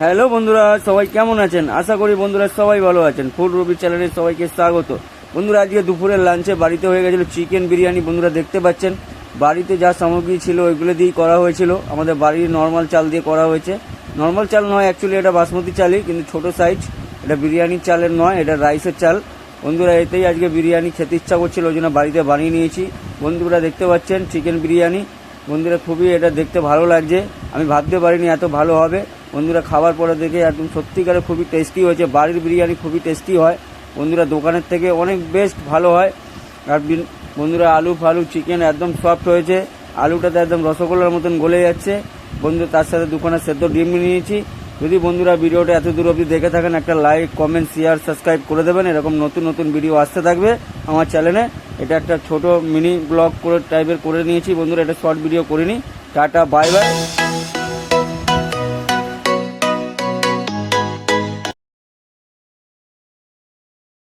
Hello বন্ধুরা, সবাই কেমন আছেন? আশা করি বন্ধুরা সবাই ভালো আছেন। ফুড রবি চ্যানেলে সবাইকে স্বাগত। বন্ধুরা, আজকে দুপুরের লাঞ্চে বাড়িতে হয়ে গেছিল চিকেন বিরিয়ানি। বন্ধুরা দেখতে পাচ্ছেন বাড়িতে যা সামগ্রী ছিল ওইগুলো দিয়েই করা হয়েছিল। আমাদের বাড়ির নর্মাল চাল দিয়ে করা হয়েছে। নর্মাল চাল নয়, অ্যাকচুয়ালি এটা বাসমতি চালই, কিন্তু ছোট সাইজ। এটা বিরিয়ানির চালের নয়, এটা রাইসের চাল। বন্ধুরা, এতেই আজকে বিরিয়ানি খেতে ইচ্ছা করছিল, ওই জন্য বাড়িতে বানিয়ে নিয়েছি। বন্ধুরা দেখতে পাচ্ছেন চিকেন বিরিয়ানি। বন্ধুরা খুবই এটা দেখতে ভালো লাগছে, আমি ভাবতে পারিনি এত ভালো হবে। বন্ধুরা খাবার পরে দেখে একদম সত্যিকারে খুবই টেস্টি হয়েছে। বাড়ির বিরিয়ানি খুবই টেস্টি হয় বন্ধুরা, দোকানের থেকে অনেক বেস্ট ভালো হয়। আর বন্ধুরা আলু ফালু চিকেন একদম সফট হয়েছে, আলুটাতে একদম রসগোল্লার মতন গলে যাচ্ছে। বন্ধুরা তার সাথে দুখানা সেদ্ধ ডিম নিয়েছি। যদি বন্ধুরা ভিডিওটা এত দূর অবধি দেখে থাকেন, একটা লাইক কমেন্ট শেয়ার সাবস্ক্রাইব করে দেবেন। এরকম নতুন নতুন ভিডিও আসতে থাকবে আমার চ্যানেলে। এটা একটা ছোট মিনি ব্লগ করে টাইপের করে নিয়েছি বন্ধুরা, এটা শর্ট ভিডিও করিনি। Tata, bye bye.